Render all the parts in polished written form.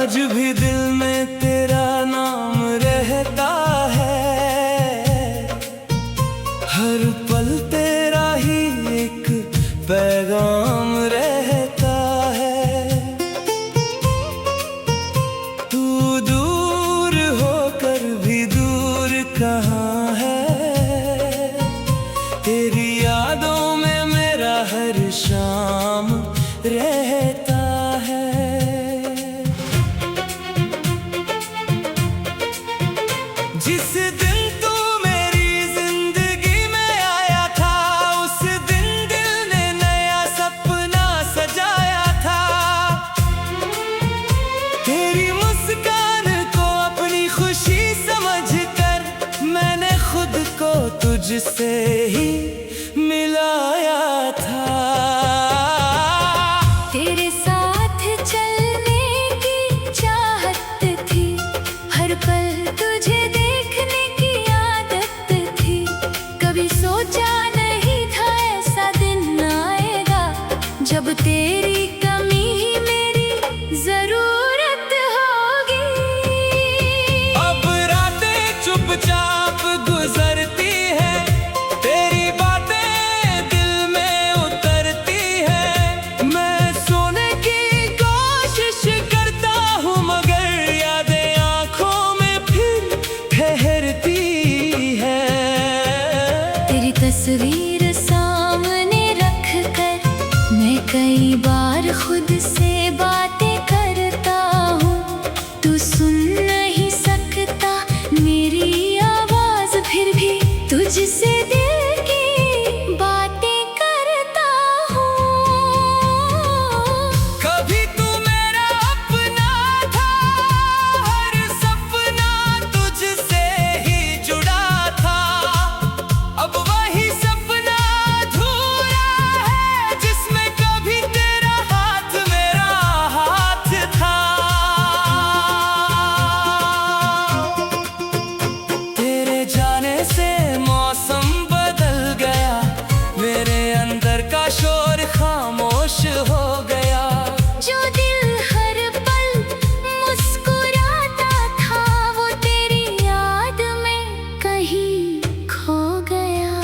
आज भी दिल में तेरा नाम रहता है, हर पल तेरा ही एक पैगाम रहता है। तू दूर होकर भी दूर कहाँ है, तेरी यादों में मेरा हर शाम रहता है। जिस दिन तू मेरी जिंदगी में आया था, उस दिन दिल ने नया सपना सजाया था। तेरी मुस्कान को अपनी खुशी समझकर मैंने खुद को तुझसे ही मिलाया था। तेरे साथ चलने की चाहत थी, हर पल तुझे देखने की आदत थी। कभी सोचा नहीं था ऐसा दिन आएगा, जब तेरी कमी ही मेरी जरूरत होगी। अब रातें चुपचाप गुजरती है, तेरी बातें दिल में उतरती है। मैं सोने की कोशिश करता हूँ, मगर यादें आँखों में फिर ठहरती है। तेरी तस्वीर सामने रख कर मैं कई बार खुद से बातें करता हूँ। तू सुन नहीं सकता मेरी आवाज, फिर भी तुझसे दिल की बातें करता हूँ। कभी तू मेरा अपना था, हर सपना तुझसे ही जुड़ा था। अब वही सपना अधूरा है, जिसमें कभी तेरा हाथ मेरा हाथ था। तेरे जाने से मौसम बदल गया, मेरे अंदर का शोर खामोश हो गया। जो दिल हर पल मुस्कुराता था, वो तेरी याद में कहीं खो गया।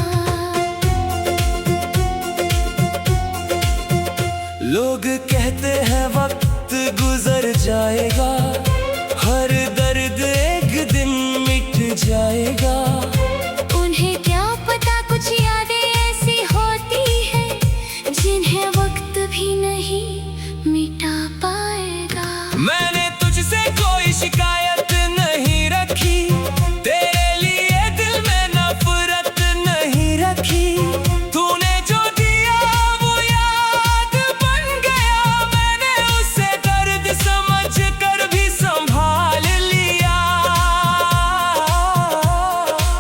लोग कहते हैं वक्त गुजर जाएगा, हर दर्द एक दिन मिट जाएगा। उन्हें क्या पता कुछ यादें ऐसी होती हैं, जिन्हें वक्त भी नहीं मिटा पाएगा। मैंने तुझसे कोई शिकायत नहीं रखी, तेरे लिए दिल में नफरत नहीं रखी। तूने जो दिया वो याद बन गया, मैंने उसे दर्द समझ कर भी संभाल लिया।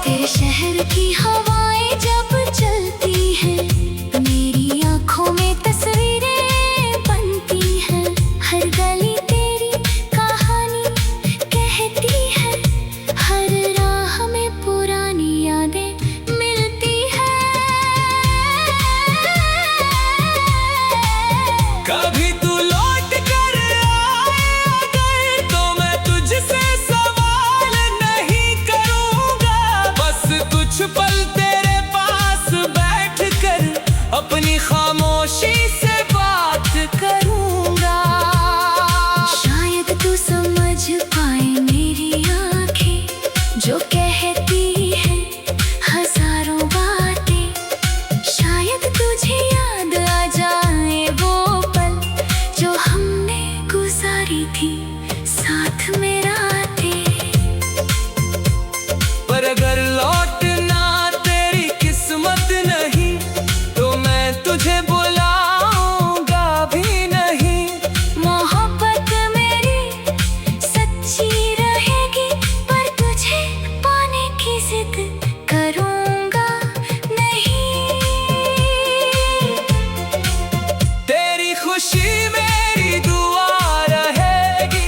तेरे शहर की हवाएं जब चलती हैं, मेरी आंखों में तस्वीरें बनती हैं। हर गली तेरी कहानी कहती है, हर राह में पुरानी यादें मिलती हैं। कभी तू लौट कर आए अगर, तो मैं तुझसे सवाल नहीं करूंगा। बस कुछ पल तेरे पास बैठ कर अपनी खामोशी से बात करूंगा। शायद तू समझ पाए मेरी आंखें, जो कहती हैं हजारों बातें। शायद तुझे याद आ जाए वो पल, जो हमने गुजारी थी साथ में रातें। पर अगर लौटना तेरी किस्मत नहीं, तो मैं तुझे बुलाऊंगा भी नहीं। मोहब्बत मेरी सच्ची रहेगी, पर तुझे पाने की जिद करूंगा नहीं। तेरी खुशी मेरी दुआ रहेगी,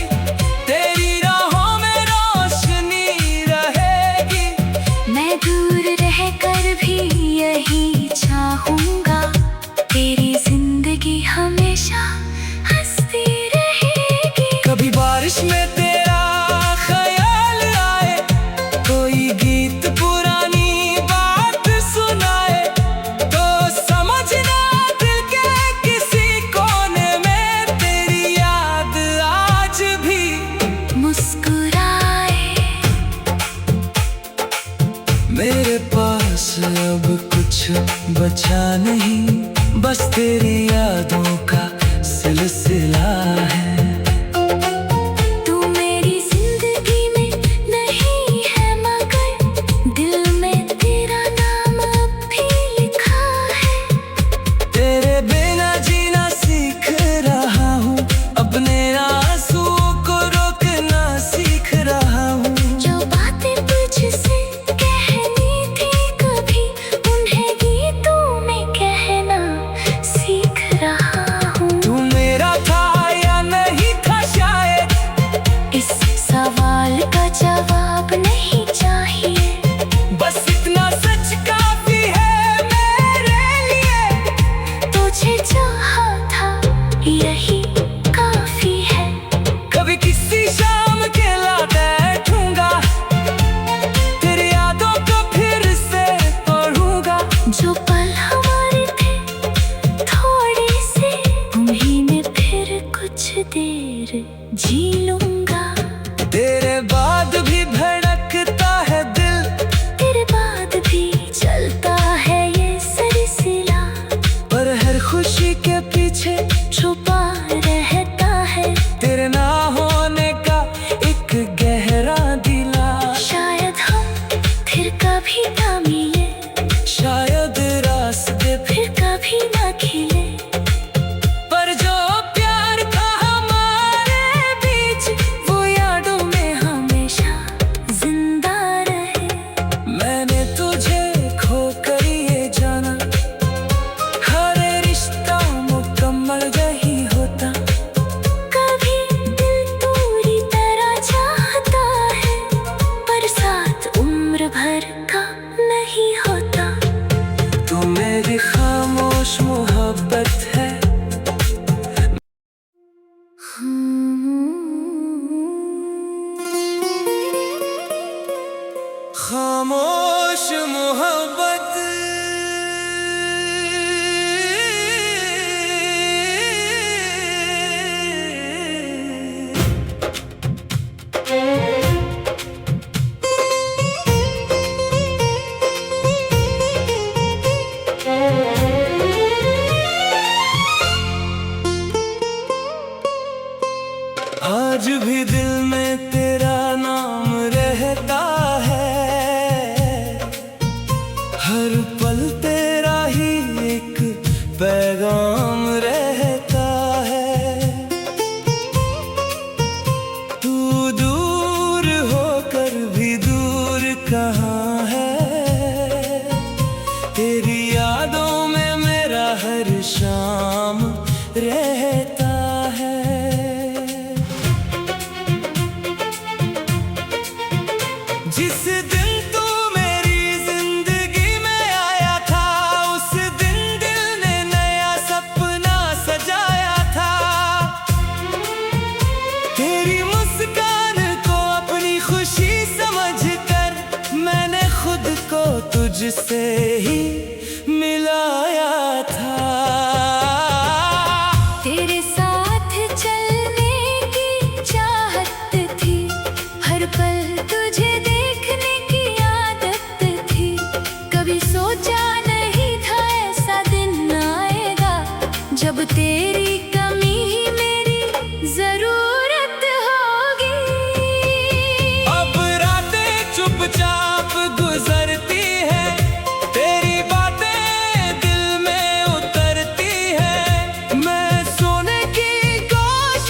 में तेरा ख्याल आए, कोई गीत पुरानी बात सुनाए, तो समझना दिल के किसी कोने में तेरी याद आज भी मुस्कुराए। मेरे पास अब कुछ बचा नहीं, बस तेरी यादों का सिलसिला है। तू मेरी जिंदगी में नहीं है, मगर दिल में तेरा नाम अब भी लिखा है। तेरे बिना जीना सीख रहा हूँ, अपने आंसुओं को रोकना सीख रहा हूँ। जो बातें तुझसे कहनी थी कभी, उन्हें गीतों में कहना सीख रहा हूँ। तू मेरा था या नहीं था शायद, इस सवाल का जवाब नहीं चाहिए। बस इतना सच काफी है मेरे लिए। तुझे चाहा था यही काफी है। कभी किसी शाम अकेला बैठूंगा, तेरी यादों को फिर से पढ़ूंगा। जो पल हमारे थे थोड़े से, उन्हीं में फिर कुछ देर जी लूंगा। तेरे बाद भी धड़कता है दिल, तेरे बाद भी चलता है ये सिलसिला, पर हर खुशी के पीछे छुपा रहता है तेरे ना होने का एक गहरा गिला। शायद हम फिर कभी ना मिले, शायद रास्ते फिर कभी ना खिले, पर जो प्यार था हमारे बीच, वो यादों में हमेशा जिंदा रहे। मैंने तुझे खोकर ये जाना, हर रिश्ता मुकम्मल नहीं होता। कभी दिल पूरी तरह चाहता है, पर साथ उम्र भर का नहीं होता। तू मेरी खामोश मोहब्बत है। खामोश मोहब्बत। आज भी दिल में तेरा नाम रहता है, हर पल तेरा ही एक पैगाम रहता है। तू दूर होकर भी दूर कहाँ है, तेरी यादों में मेरा हर शाम रहता है। जिस दिन तू मेरी जिंदगी में आया था, उस दिन दिल ने नया सपना सजाया था। तेरी मुस्कान को अपनी खुशी समझकर मैंने खुद को तुझसे ही मिलाया था। तेरे साथ चलने की चाहत थी, हर पल तुझे देखने की आदत थी। कभी सोचा नहीं था ऐसा दिन आएगा, जब तेरी कमी ही मेरी जरूरत होगी। अब रातें चुपचाप गुजरती है, तेरी बातें दिल में उतरती है। मैं सोने की कोशिश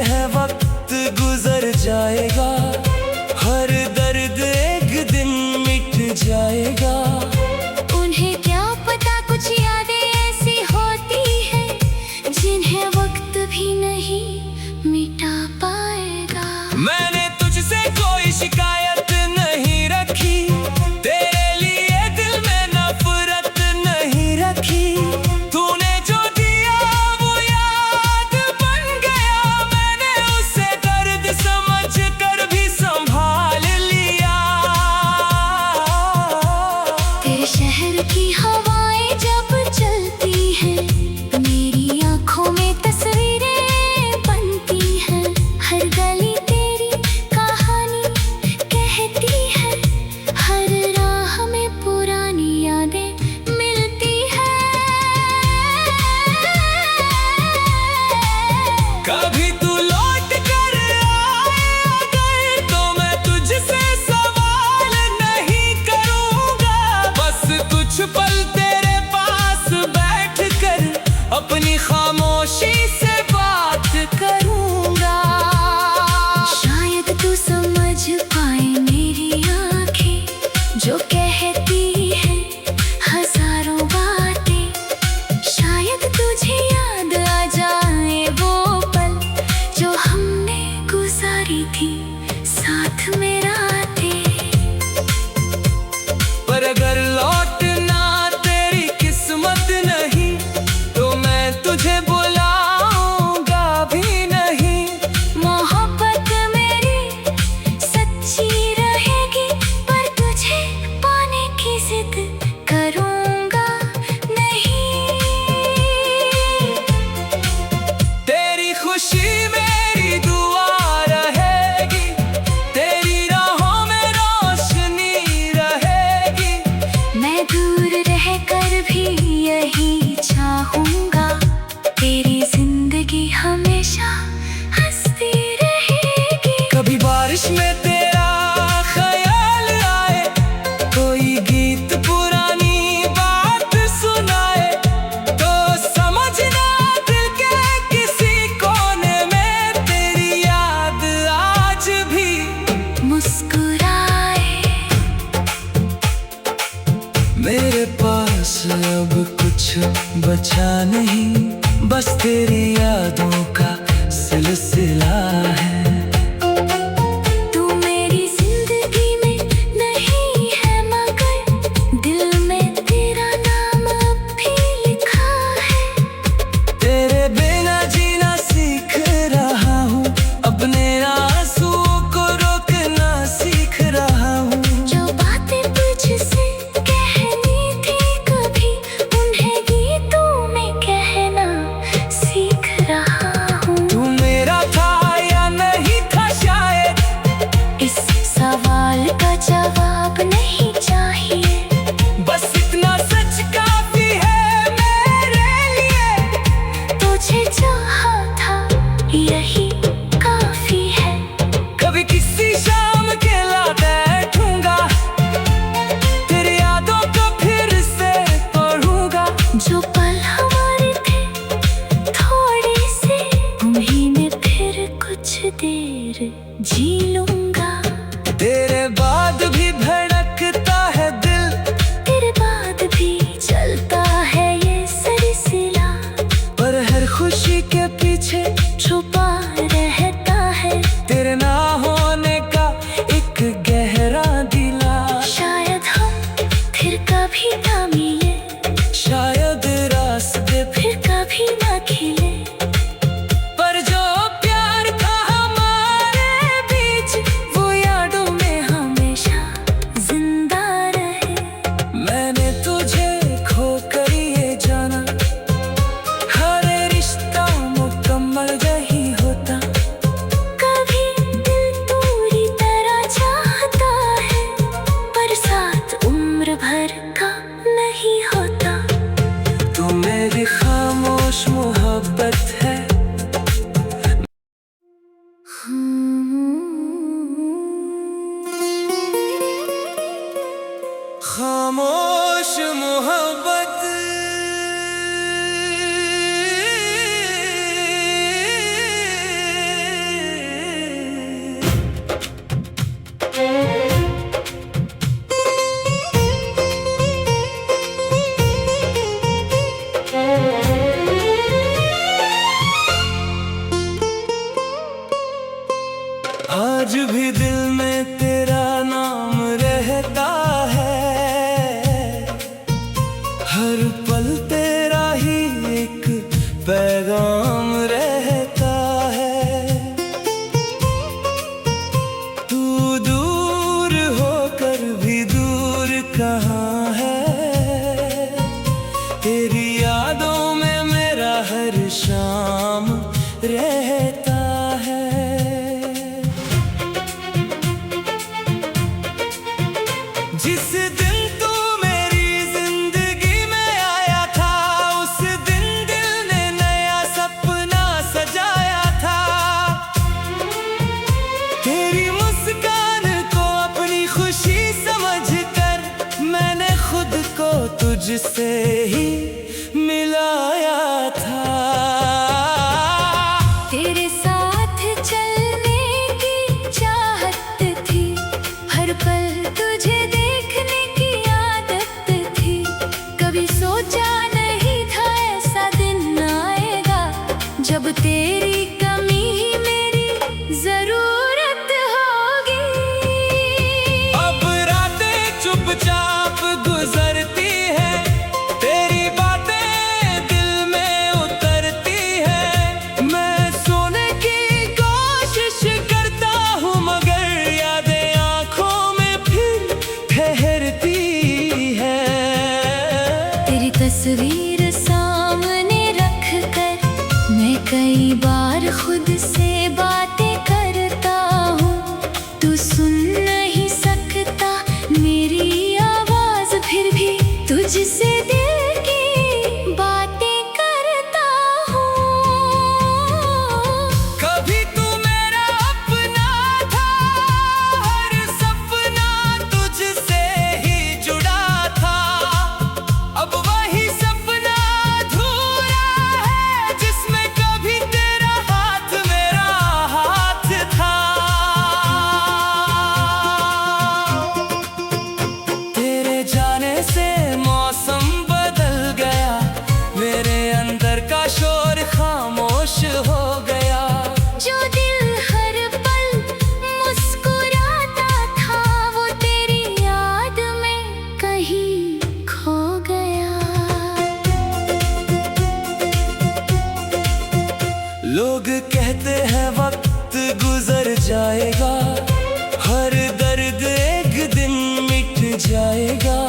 है वक्त गुजर जाएगा, हर दर्द एक दिन मिट जाएगा। उन्हें क्या पता कुछ यादें ऐसी होती हैं जिन्हें वक्त भी नहीं मिटा पाएगा। मैंने तुझसे कोई शिकायत नहीं रखी, तेरे लिए दिल में नफरत नहीं रखी। तूने जो दिया वो याद बन गया, मैंने उसे दर्द समझ कर भी संभाल लिया। तेरे शहर की हवाएं जब चलती हैं, मेरी आंखों में तस्वीरें बनती हैं। हर गली तेरी कहानी कहती है, हर राह में पुरानी यादें मिलती हैं। कभी तू लौट कर आए अगर तो मैं तुझसे सवाल नहीं करूंगा, बस कुछ पल तेरे पास बैठ कर अपनी खामोशी से बात करूंगा। शायद तू समझ पाए मेरी आंखें जो कहती है हजारों बातें। शायद तुझे याद आ जाए वो पल जो हमने गुजारी थी साथ में रातें। पर अगर लौटना तेरी किस्मत नहीं तो मैं तुझे बुलाऊंगा भी नहीं। मोहब्बत मेरी सच्ची रहेगी, पर तुझे पाने की जिद करूंगा नहीं। तेरी खुशी मेरी दुआ रहेगी, तेरी राहों में रोशनी रहेगी। मैं दूर रहकर भी यही चाहूंगा, तेरी जिंदगी हमेशा हंसती रहेगी। कभी बारिश में तेरा ख्याल आए, कोई गीत पुरानी बात सुनाए, तो समझना दिल के किसी कोने में तेरी याद आज भी मुस्कुराए। मेरे पास अब कुछ बचा नहीं, बस तेरी यादों का सिलसिला है। तू मेरी जिंदगी में नहीं है मगर दिल में तेरा नाम अब भी लिखा है। तेरे बिना जीना सीख रहा हूँ, अपने आंसुओं को रोकना सीख रहा हूँ। जो बातें तुझसे कहनी थी कभी, उन्हें गीतों में कहना सीख रहा हूँ। तू मेरा था या नहीं था शायद, इस सवाल का जवाब नहीं चाहिए, बस इतना सच काफी है मेरे लिए। तुझे चाहा था यही काफी है। कभी किसी शाम अकेला बैठूंगा, तेरी यादों को फिर से पढ़ूंगा। जो पल हमारे थे थोड़े से, उन्हीं में फिर कुछ देर जी लूंगा। तेरे बाद भी धड़कता है दिल, तेरे बाद भी चलता है ये सिलसिला, पर हर खुशी के पीछे छुपा रहता है तेरे ना होने का एक गहरा दिला। शायद हम फिर कभी ना मिले, शायद रास्ते फिर कभी ना खिले, पर जो प्यार था हमारे बीच वो यादों में हमेशा आज भी दिल में तेरा नाम रहता है, हर पल तेरा ही एक पैगाम रहता है। तू दूर होकर भी दूर कहाँ है, तेरी यादों में मेरा हर शाम रहता है। जिस दिन तू मेरी जिंदगी में आया था, उस दिन दिल ने नया सपना सजाया था। तेरी मुस्कान को अपनी खुशी समझकर मैंने खुद को तुझसे ही मिलाया था। तेरे साथ चलने की चाहत थी, हर पल तुझे देखने की आदत थी। कभी सोचा नहीं था ऐसा दिन आएगा, जब तेरी कमी ही मेरी जरूरत होगी। अब रातें चुपचाप गुजरती है, तेरी बातें दिल में उतरती है। मैं सोने की कोशिश करता हूँ, मगर यादें आँखों में फिर ठहरती है। तेरी तस्वीर सामने रख कर मैं कई बार खुद से बातें करता हूँ। तू सुन नहीं सकता मेरी आवाज, फिर भी तुझसे दिल की बातें करता हूँ। कभी तू मेरा अपना था, हर सपना तुझसे ही जुड़ा था। अब वही सपना अधूरा है, जिसमें कभी तेरा हाथ मेरा हाथ था। तेरे जाने से मौसम बदल गया, मेरे अंदर का शोर खामोश हो गया। जो दिल हर पल मुस्कुराता था, वो तेरी याद में कहीं खो गया। लोग कहते हैं वक्त गुजर जाएगा, हर दर्द एक दिन मिट जाएगा।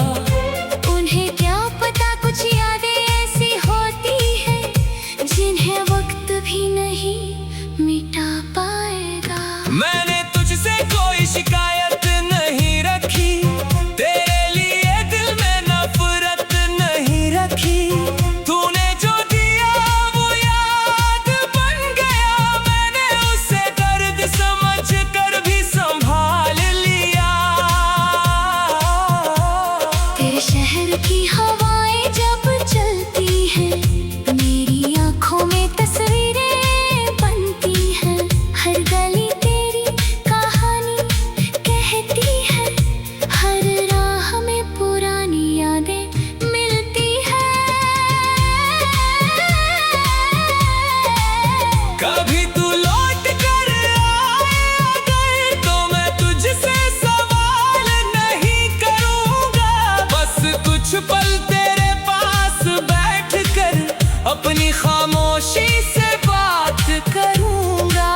उन्हें क्या पता कुछ यादें ऐसी होती हैं, जिन्हें वक्त भी नहीं मिटा पाएगा। मैंने तुझसे कोई शिकायत नहीं रखी, तेरे लिए दिल में नफरत नहीं रखी। तूने जो दिया वो याद बन गया, मैंने उसे दर्द समझ कर भी संभाल लिया। तेरे शहर की हवाएं जब चलती हैं, मेरी आंखों में तस्वीरें बनती हैं। हर गली तेरी कहानी कहती है, हर राह में पुरानी यादें मिलती हैं। कभी तू लौट कर आए अगर, तो मैं तुझसे सवाल नहीं करूंगा। बस कुछ पल तेरे पास बैठ कर अपनी खामोशी से बात करूंगा।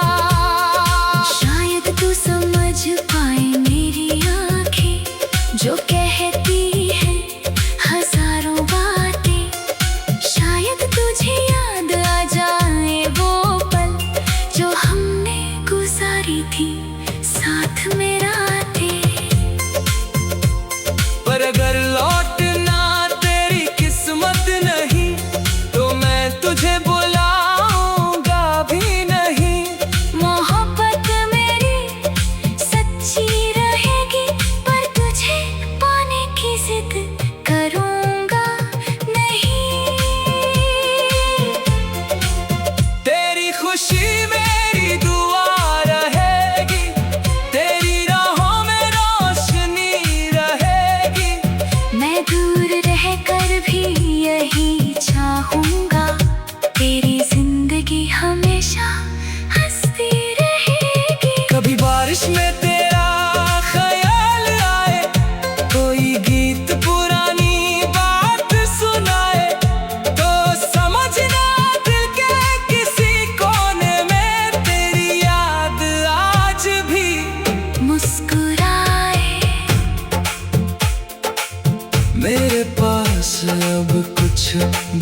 शायद तू समझ पाए मेरी आंखें, जो कहती है हजारों बातें। शायद तुझे याद आ जाए वो पल, जो हमने गुजारी थी साथ में रातें। पर अगर लौटना तेरी किस्मत नहीं, तो मैं तुझे बुलाऊंगा भी नहीं। मोहब्बत मेरी सच्ची रहेगी, पर तुझे पाने की जिद करूंगा नहीं। तेरी खुशी मेरी दुआ रहेगी, तेरी राह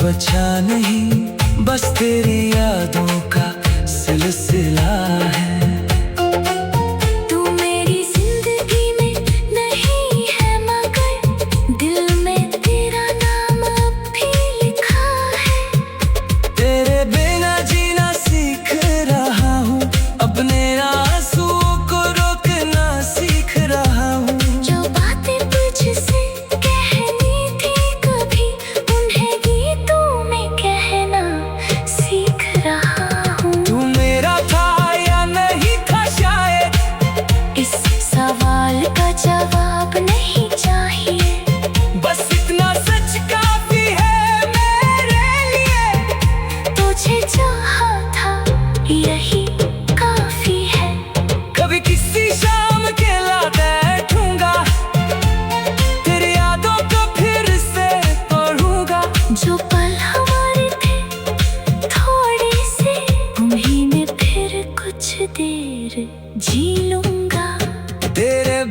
बचा नहीं, बस तेरी यादों का सिलसिला है। तू मेरी जिंदगी में नहीं है मगर दिल में तेरा नाम अब भी लिखा है। तेरे बिना जीना सीख रहा हूँ, अपने आंसुओं को रोकना सीख रहा हूँ। जो बातें तुझसे कहनी थी कभी, उन्हें गीतों में कहना सीख रहा हूँ। तू मेरा था या नहीं था शायद, इस सवाल का जवाब नहीं चाहिए, बस इतना सच काफी है मेरे लिए। तुझे चाहा था यही काफी है। कभी किसी शाम अकेला बैठूंगा, तेरी यादों को फिर से पढ़ूंगा। जो पल हमारे थे थोड़े से, उन्हीं में फिर कुछ देर जी लूंगा। तेरे